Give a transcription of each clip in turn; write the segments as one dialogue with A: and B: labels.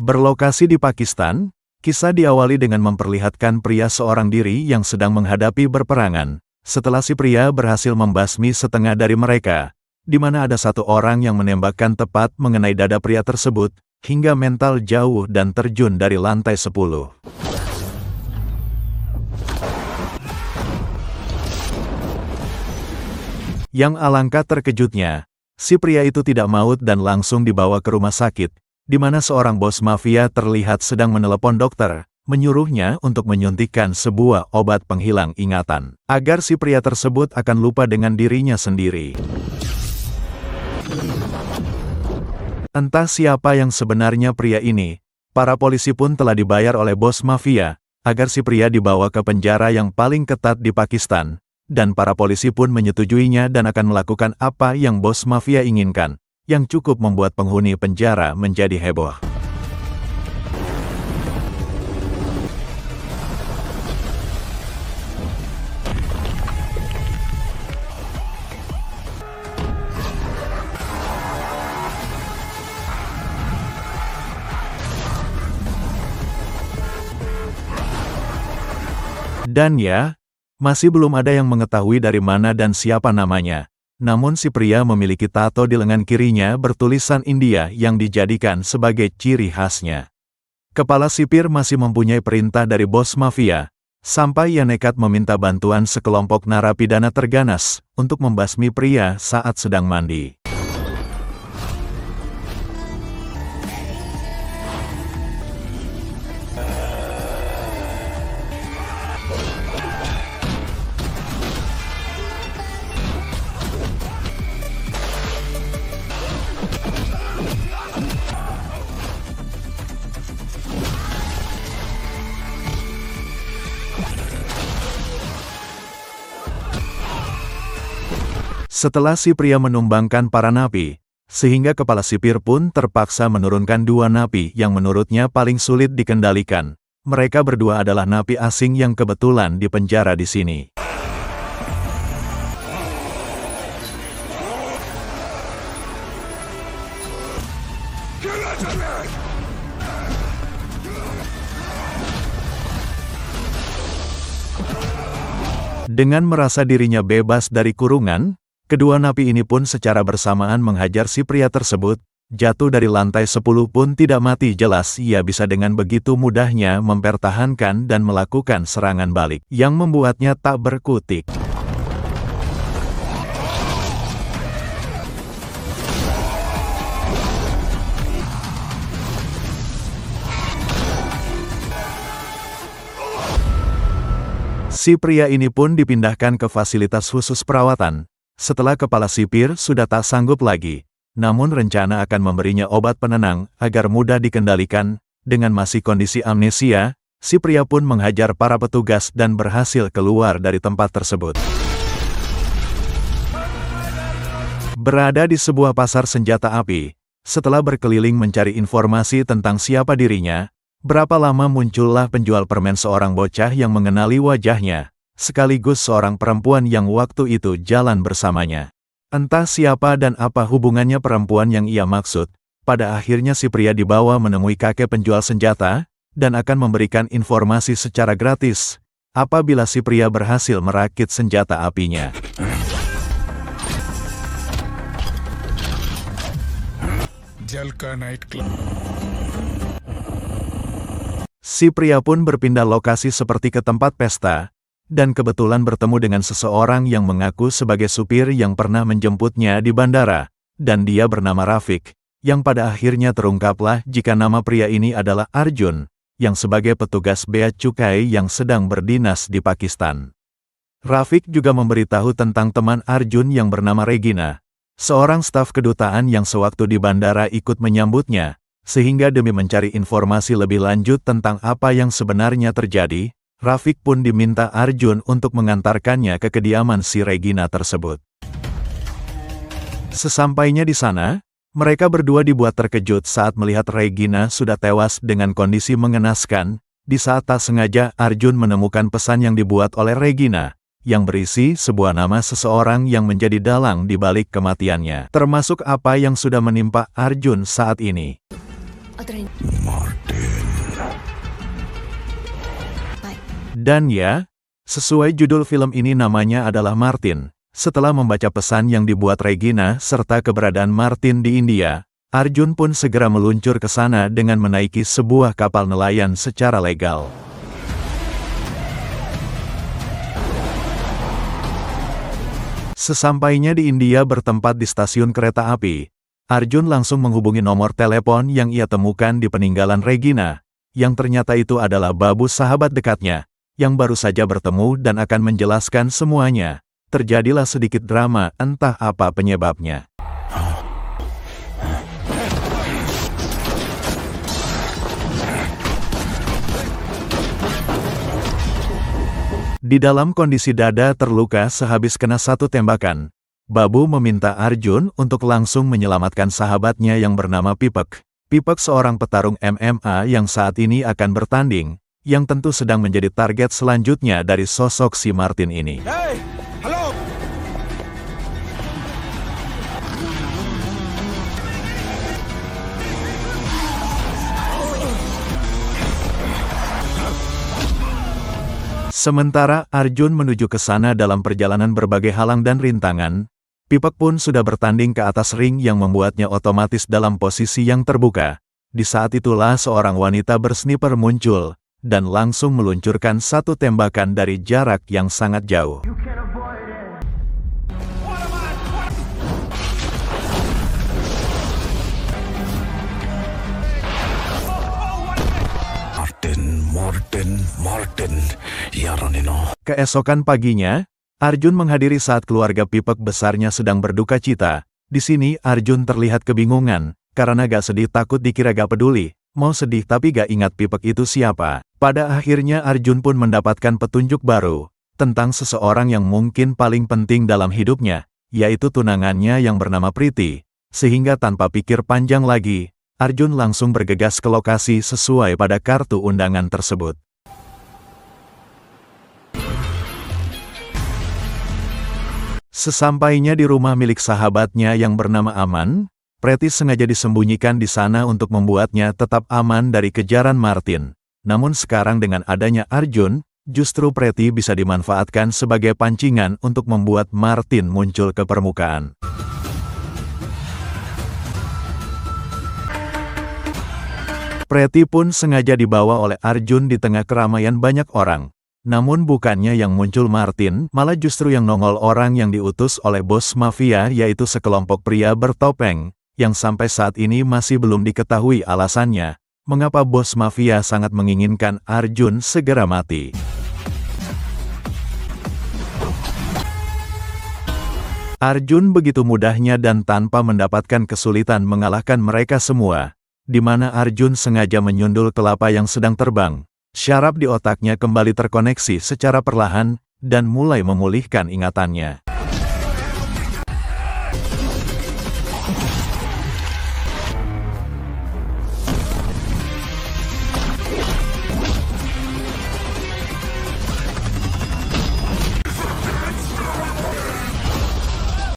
A: Berlokasi di Pakistan, kisah diawali dengan memperlihatkan pria seorang diri yang sedang menghadapi berperangan. Setelah si pria berhasil membasmi setengah dari mereka, di mana ada satu orang yang menembakkan tepat mengenai dada pria tersebut, hingga mental jauh dan terjun dari lantai 10. Yang alangkah terkejutnya, si pria itu tidak maut dan langsung dibawa ke rumah sakit, di mana seorang bos mafia terlihat sedang menelepon dokter, menyuruhnya untuk menyuntikkan sebuah obat penghilang ingatan, agar si pria tersebut akan lupa dengan dirinya sendiri. Entah siapa yang sebenarnya pria ini, para polisi pun telah dibayar oleh bos mafia, agar si pria dibawa ke penjara yang paling ketat di Pakistan, dan para polisi pun menyetujuinya dan akan melakukan apa yang bos mafia inginkan, yang cukup membuat penghuni penjara menjadi heboh. Dan ya, masih belum ada yang mengetahui dari mana dan siapa namanya. Namun si pria memiliki tato di lengan kirinya bertulisan India yang dijadikan sebagai ciri khasnya. Kepala sipir masih mempunyai perintah dari bos mafia, sampai ia nekat meminta bantuan sekelompok narapidana terganas untuk membasmi pria saat sedang mandi. Setelah si pria menumbangkan para napi, sehingga kepala sipir pun terpaksa menurunkan dua napi yang menurutnya paling sulit dikendalikan. Mereka berdua adalah napi asing yang kebetulan dipenjara di sini. Dengan merasa dirinya bebas dari kurungan, kedua napi ini pun secara bersamaan menghajar si pria tersebut, jatuh dari lantai 10 pun tidak mati. Jelas ia bisa dengan begitu mudahnya mempertahankan dan melakukan serangan balik, yang membuatnya tak berkutik. Si pria ini pun dipindahkan ke fasilitas khusus perawatan, setelah kepala sipir sudah tak sanggup lagi, namun rencana akan memberinya obat penenang agar mudah dikendalikan. Dengan masih kondisi amnesia, si pria pun menghajar para petugas dan berhasil keluar dari tempat tersebut. Berada di sebuah pasar senjata api, setelah berkeliling mencari informasi tentang siapa dirinya, berapa lama muncullah penjual permen seorang bocah yang mengenali wajahnya, sekaligus seorang perempuan yang waktu itu jalan bersamanya. Entah siapa dan apa hubungannya perempuan yang ia maksud, pada akhirnya si pria dibawa menemui kakek penjual senjata, dan akan memberikan informasi secara gratis, apabila si pria berhasil merakit senjata apinya.
B: Jalka Night Club.
A: Si pria pun berpindah lokasi seperti ke tempat pesta, dan kebetulan bertemu dengan seseorang yang mengaku sebagai supir yang pernah menjemputnya di bandara, dan dia bernama Rafiq, yang pada akhirnya terungkaplah jika nama pria ini adalah Arjun, yang sebagai petugas bea cukai yang sedang berdinas di Pakistan. Rafiq juga memberitahu tentang teman Arjun yang bernama Regina, seorang staf kedutaan yang sewaktu di bandara ikut menyambutnya, sehingga demi mencari informasi lebih lanjut tentang apa yang sebenarnya terjadi, Rafiq pun diminta Arjun untuk mengantarkannya ke kediaman si Regina tersebut. Sesampainya di sana, mereka berdua dibuat terkejut saat melihat Regina sudah tewas dengan kondisi mengenaskan, di saat tak sengaja Arjun menemukan pesan yang dibuat oleh Regina, yang berisi sebuah nama seseorang yang menjadi dalang di balik kematiannya, termasuk apa yang sudah menimpa Arjun saat ini.
B: Mark.
A: Dan ya, sesuai judul film ini namanya adalah Martin. Setelah membaca pesan yang dibuat Regina serta keberadaan Martin di India, Arjun pun segera meluncur ke sana dengan menaiki sebuah kapal nelayan secara legal. Sesampainya di India bertempat di stasiun kereta api, Arjun langsung menghubungi nomor telepon yang ia temukan di peninggalan Regina, yang ternyata itu adalah Babu, sahabat dekatnya, yang baru saja bertemu dan akan menjelaskan semuanya. Terjadilah sedikit drama, entah apa penyebabnya. Di dalam kondisi dada terluka sehabis kena satu tembakan, Babu meminta Arjun untuk langsung menyelamatkan sahabatnya yang bernama Pipek. Pipek seorang petarung MMA yang saat ini akan bertanding, yang tentu sedang menjadi target selanjutnya dari sosok si Martin ini.
B: Hey, halo.
A: Sementara Arjun menuju ke sana dalam perjalanan berbagai halang dan rintangan, Pipek pun sudah bertanding ke atas ring yang membuatnya otomatis dalam posisi yang terbuka. Di saat itulah seorang wanita bersniper muncul, dan langsung meluncurkan satu tembakan dari jarak yang sangat jauh.
B: Martin, Yaranino.
A: Keesokan paginya, Arjun menghadiri saat keluarga Pipek besarnya sedang berduka cita. Di sini Arjun terlihat kebingungan, karena gak sedih takut dikira gak peduli, mau sedih tapi gak ingat Pipek itu siapa. Pada akhirnya Arjun pun mendapatkan petunjuk baru, tentang seseorang yang mungkin paling penting dalam hidupnya, yaitu tunangannya yang bernama Priti. Sehingga tanpa pikir panjang lagi, Arjun langsung bergegas ke lokasi sesuai pada kartu undangan tersebut. Sesampainya di rumah milik sahabatnya yang bernama Aman, Preti sengaja disembunyikan di sana untuk membuatnya tetap aman dari kejaran Martin. Namun sekarang dengan adanya Arjun, justru Preti bisa dimanfaatkan sebagai pancingan untuk membuat Martin muncul ke permukaan. Preti pun sengaja dibawa oleh Arjun di tengah keramaian banyak orang. Namun bukannya yang muncul Martin, malah justru yang nongol orang yang diutus oleh bos mafia, yaitu sekelompok pria bertopeng, yang sampai saat ini masih belum diketahui alasannya, mengapa bos mafia sangat menginginkan Arjun segera mati. Arjun begitu mudahnya dan tanpa mendapatkan kesulitan mengalahkan mereka semua, di mana Arjun sengaja menyundul kelapa yang sedang terbang. Syaraf di otaknya kembali terkoneksi secara perlahan, dan mulai memulihkan ingatannya.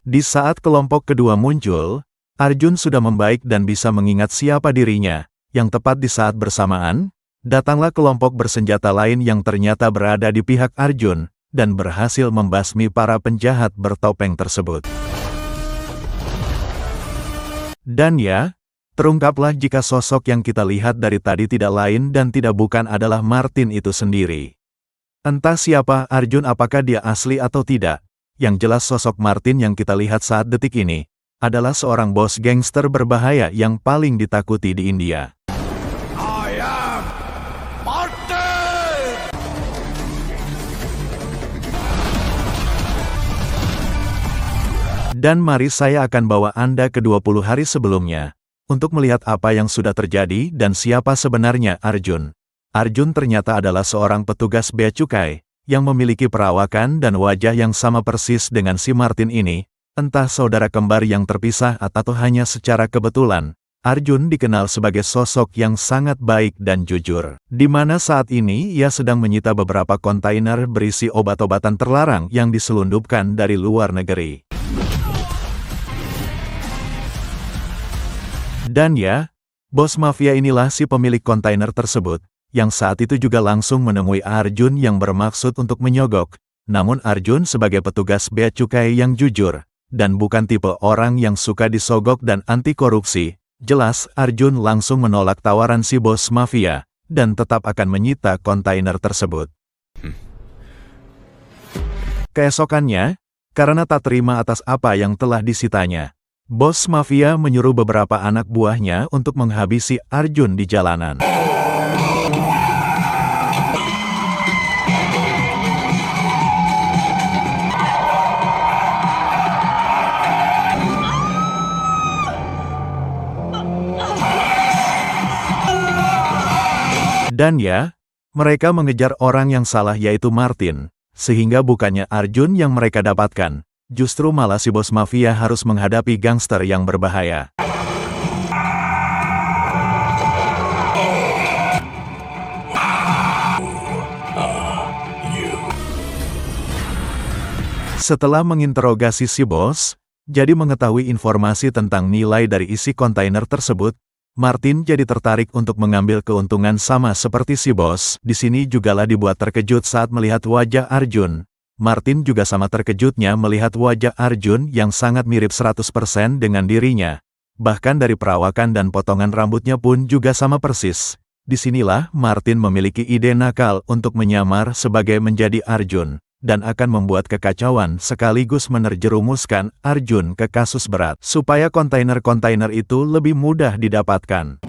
A: Di saat kelompok kedua muncul, Arjun sudah membaik dan bisa mengingat siapa dirinya, yang tepat di saat bersamaan, datanglah kelompok bersenjata lain yang ternyata berada di pihak Arjun, dan berhasil membasmi para penjahat bertopeng tersebut. Dan ya, terungkaplah jika sosok yang kita lihat dari tadi tidak lain dan tidak bukan adalah Martin itu sendiri. Entah siapa Arjun, apakah dia asli atau tidak, yang jelas sosok Martin yang kita lihat saat detik ini, adalah seorang bos gangster berbahaya yang paling ditakuti di India. Dan mari saya akan bawa Anda ke 20 hari sebelumnya, untuk melihat apa yang sudah terjadi dan siapa sebenarnya Arjun. Arjun ternyata adalah seorang petugas bea cukai, yang memiliki perawakan dan wajah yang sama persis dengan si Martin ini, entah saudara kembar yang terpisah atau hanya secara kebetulan. Arjun dikenal sebagai sosok yang sangat baik dan jujur, di mana saat ini ia sedang menyita beberapa kontainer berisi obat-obatan terlarang yang diselundupkan dari luar negeri. Dan ya, Bos mafia inilah si pemilik kontainer tersebut, yang saat itu juga langsung menemui Arjun yang bermaksud untuk menyogok. Namun Arjun sebagai petugas bea cukai yang jujur, dan bukan tipe orang yang suka disogok dan anti korupsi, jelas Arjun langsung menolak tawaran si bos mafia, dan tetap akan menyita kontainer tersebut. Keesokannya, karena tak terima atas apa yang telah disitanya, bos mafia menyuruh beberapa anak buahnya untuk menghabisi Arjun di jalanan. Dan ya, mereka mengejar orang yang salah yaitu Martin, sehingga bukannya Arjun yang mereka dapatkan, justru malah si bos mafia harus menghadapi gangster yang berbahaya. Setelah menginterogasi si bos, jadi mengetahui informasi tentang nilai dari isi kontainer tersebut, Martin jadi tertarik untuk mengambil keuntungan sama seperti si bos. Di sini jugalah dibuat terkejut saat melihat wajah Arjun. Martin juga sama terkejutnya melihat wajah Arjun yang sangat mirip 100% dengan dirinya. Bahkan dari perawakan dan potongan rambutnya pun juga sama persis. Disinilah Martin memiliki ide nakal untuk menyamar sebagai menjadi Arjun, dan akan membuat kekacauan sekaligus menerjerumuskan Arjun ke kasus berat, supaya kontainer-kontainer itu lebih mudah didapatkan.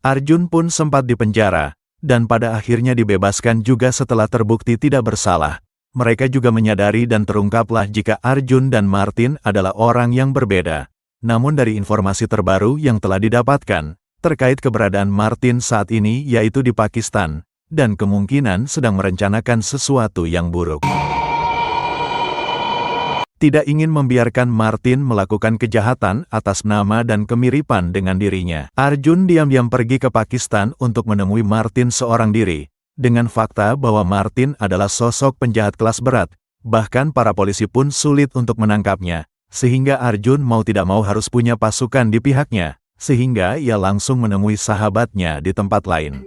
A: Arjun pun sempat dipenjara, dan pada akhirnya dibebaskan juga setelah terbukti tidak bersalah. Mereka juga menyadari dan terungkaplah jika Arjun dan Martin adalah orang yang berbeda. Namun dari informasi terbaru yang telah didapatkan, terkait keberadaan Martin saat ini yaitu di Pakistan, dan kemungkinan sedang merencanakan sesuatu yang buruk. Tidak ingin membiarkan Martin melakukan kejahatan atas nama dan kemiripan dengan dirinya, Arjun diam-diam pergi ke Pakistan untuk menemui Martin seorang diri, dengan fakta bahwa Martin adalah sosok penjahat kelas berat, bahkan para polisi pun sulit untuk menangkapnya, sehingga Arjun mau tidak mau harus punya pasukan di pihaknya. Sehingga ia langsung menemui sahabatnya di tempat lain.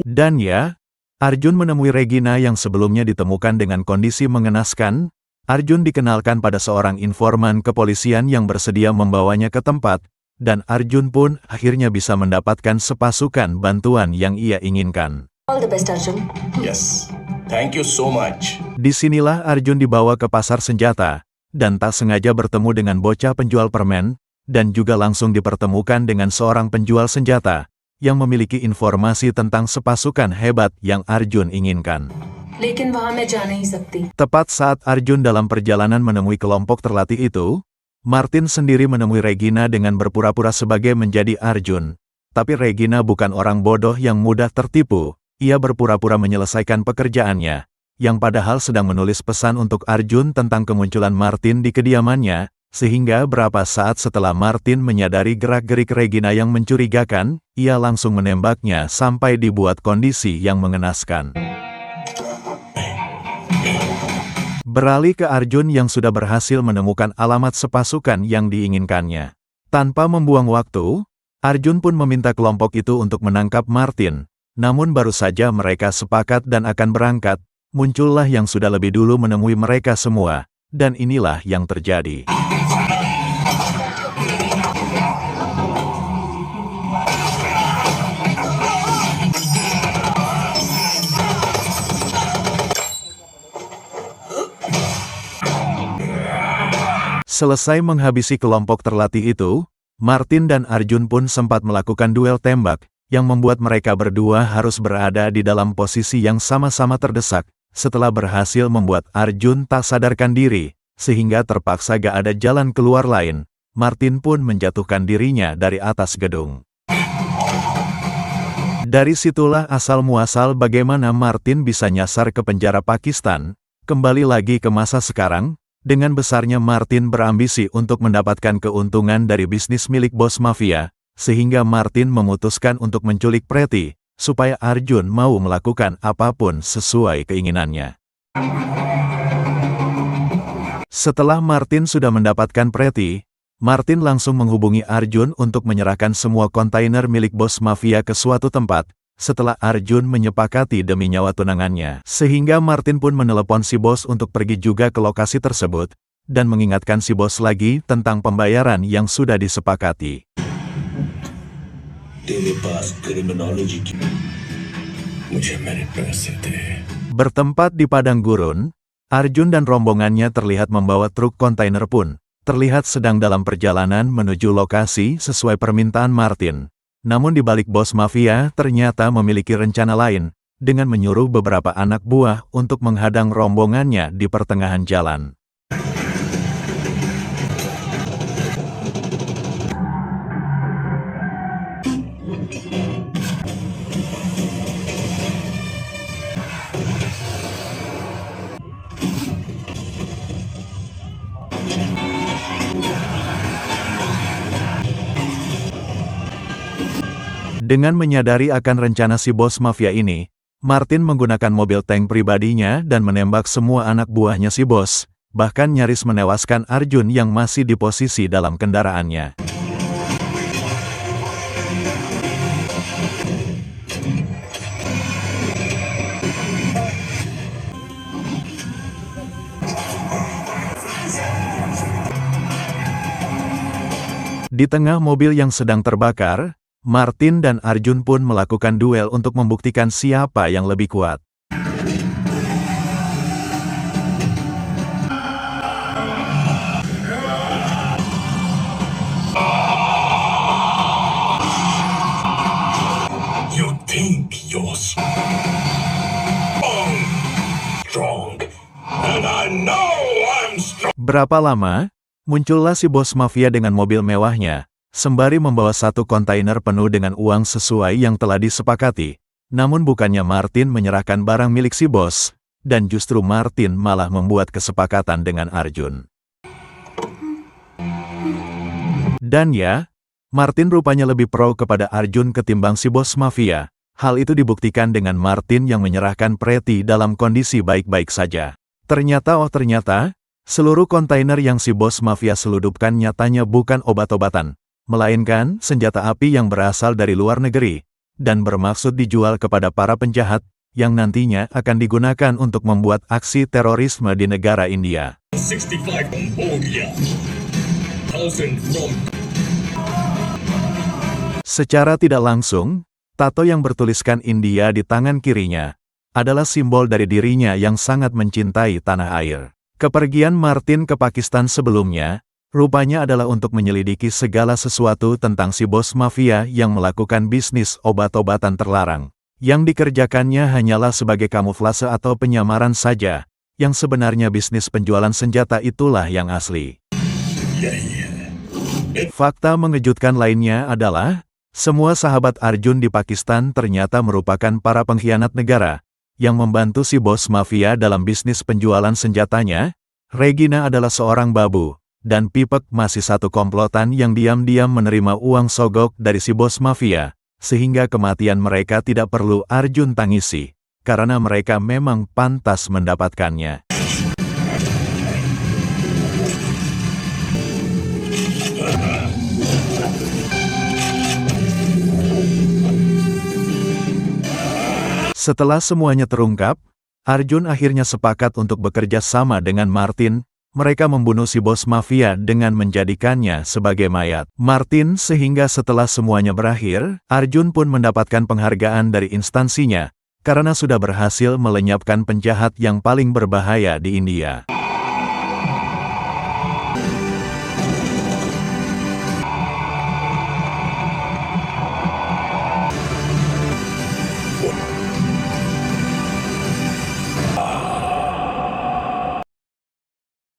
A: Dan ya, Arjun menemui Regina yang sebelumnya ditemukan dengan kondisi mengenaskan. Arjun dikenalkan pada seorang informan kepolisian yang bersedia membawanya ke tempat, dan Arjun pun akhirnya bisa mendapatkan sepasukan bantuan yang ia inginkan.
C: All the best, Arjun.
B: Yes. Thank you so much.
A: Disinilah Arjun dibawa ke pasar senjata, dan tak sengaja bertemu dengan bocah penjual permen, dan juga langsung dipertemukan dengan seorang penjual senjata, yang memiliki informasi tentang sepasukan hebat yang Arjun inginkan.
C: लेकिन वहाँ मैं जा नहीं सकती.
A: Tepat saat Arjun dalam perjalanan menemui kelompok terlatih itu, Martin sendiri menemui Regina dengan berpura-pura sebagai menjadi Arjun. Tapi Regina bukan orang bodoh yang mudah tertipu, ia berpura-pura menyelesaikan pekerjaannya, yang padahal sedang menulis pesan untuk Arjun tentang kemunculan Martin di kediamannya, sehingga berapa saat setelah Martin menyadari gerak-gerik Regina yang mencurigakan, ia langsung menembaknya sampai dibuat kondisi yang mengenaskan. Beralih ke Arjun yang sudah berhasil menemukan alamat sepasukan yang diinginkannya. Tanpa membuang waktu, Arjun pun meminta kelompok itu untuk menangkap Martin, namun baru saja mereka sepakat dan akan berangkat, muncullah yang sudah lebih dulu menemui mereka semua, dan inilah yang terjadi. Selesai menghabisi kelompok terlatih itu, Martin dan Arjun pun sempat melakukan duel tembak, yang membuat mereka berdua harus berada di dalam posisi yang sama-sama terdesak. Setelah berhasil membuat Arjun tak sadarkan diri, sehingga terpaksa gak ada jalan keluar lain, Martin pun menjatuhkan dirinya dari atas gedung. Dari situlah asal-muasal bagaimana Martin bisa nyasar ke penjara Pakistan. Kembali lagi ke masa sekarang, dengan besarnya Martin berambisi untuk mendapatkan keuntungan dari bisnis milik bos mafia, sehingga Martin memutuskan untuk menculik Pretty, supaya Arjun mau melakukan apapun sesuai keinginannya. Setelah Martin sudah mendapatkan Preti, Martin langsung menghubungi Arjun untuk menyerahkan semua kontainer milik bos mafia ke suatu tempat, setelah Arjun menyepakati demi nyawa tunangannya. Sehingga Martin pun menelepon si bos untuk pergi juga ke lokasi tersebut, dan mengingatkan si bos lagi tentang pembayaran yang sudah disepakati. Bertempat di padang gurun, Arjun dan rombongannya terlihat membawa truk kontainer pun terlihat sedang dalam perjalanan menuju lokasi sesuai permintaan Martin. Namun di balik bos mafia ternyata memiliki rencana lain, dengan menyuruh beberapa anak buah untuk menghadang rombongannya di pertengahan jalan. Dengan menyadari akan rencana si bos mafia ini, Martin menggunakan mobil tank pribadinya dan menembak semua anak buahnya si bos, bahkan nyaris menewaskan Arjun yang masih di posisi dalam kendaraannya. Di tengah mobil yang sedang terbakar, Martin dan Arjun pun melakukan duel untuk membuktikan siapa yang lebih kuat.
B: You think you're strong, and I know I'm strong.
A: Berapa lama? Muncullah si bos mafia dengan mobil mewahnya, sembari membawa satu kontainer penuh dengan uang sesuai yang telah disepakati. Namun bukannya Martin menyerahkan barang milik si bos, dan justru Martin malah membuat kesepakatan dengan Arjun. Dan ya, Martin rupanya lebih pro kepada Arjun ketimbang si bos mafia. Hal itu dibuktikan dengan Martin yang menyerahkan Preti dalam kondisi baik-baik saja. Ternyata seluruh kontainer yang si bos mafia seludupkan nyatanya bukan obat-obatan, melainkan senjata api yang berasal dari luar negeri, dan bermaksud dijual kepada para penjahat, yang nantinya akan digunakan untuk membuat aksi terorisme di negara India.
B: 65 Cambodia. 1,000 from...
A: Secara tidak langsung, tato yang bertuliskan India di tangan kirinya, adalah simbol dari dirinya yang sangat mencintai tanah air. Kepergian Martin ke Pakistan sebelumnya, rupanya adalah untuk menyelidiki segala sesuatu tentang si bos mafia yang melakukan bisnis obat-obatan terlarang. Yang dikerjakannya hanyalah sebagai kamuflase atau penyamaran saja, yang sebenarnya bisnis penjualan senjata itulah yang asli. Fakta mengejutkan lainnya adalah, semua sahabat Arjun di Pakistan ternyata merupakan para pengkhianat negara, yang membantu si bos mafia dalam bisnis penjualan senjatanya. Regina adalah seorang babu, dan Pipek masih satu komplotan yang diam-diam menerima uang sogok dari si bos mafia, sehingga kematian mereka tidak perlu Arjun tangisi, karena mereka memang pantas mendapatkannya. Setelah semuanya terungkap, Arjun akhirnya sepakat untuk bekerja sama dengan Martin. Mereka membunuh si bos mafia dengan menjadikannya sebagai mayat Martin, sehingga setelah semuanya berakhir, Arjun pun mendapatkan penghargaan dari instansinya, karena sudah berhasil melenyapkan penjahat yang paling berbahaya di India.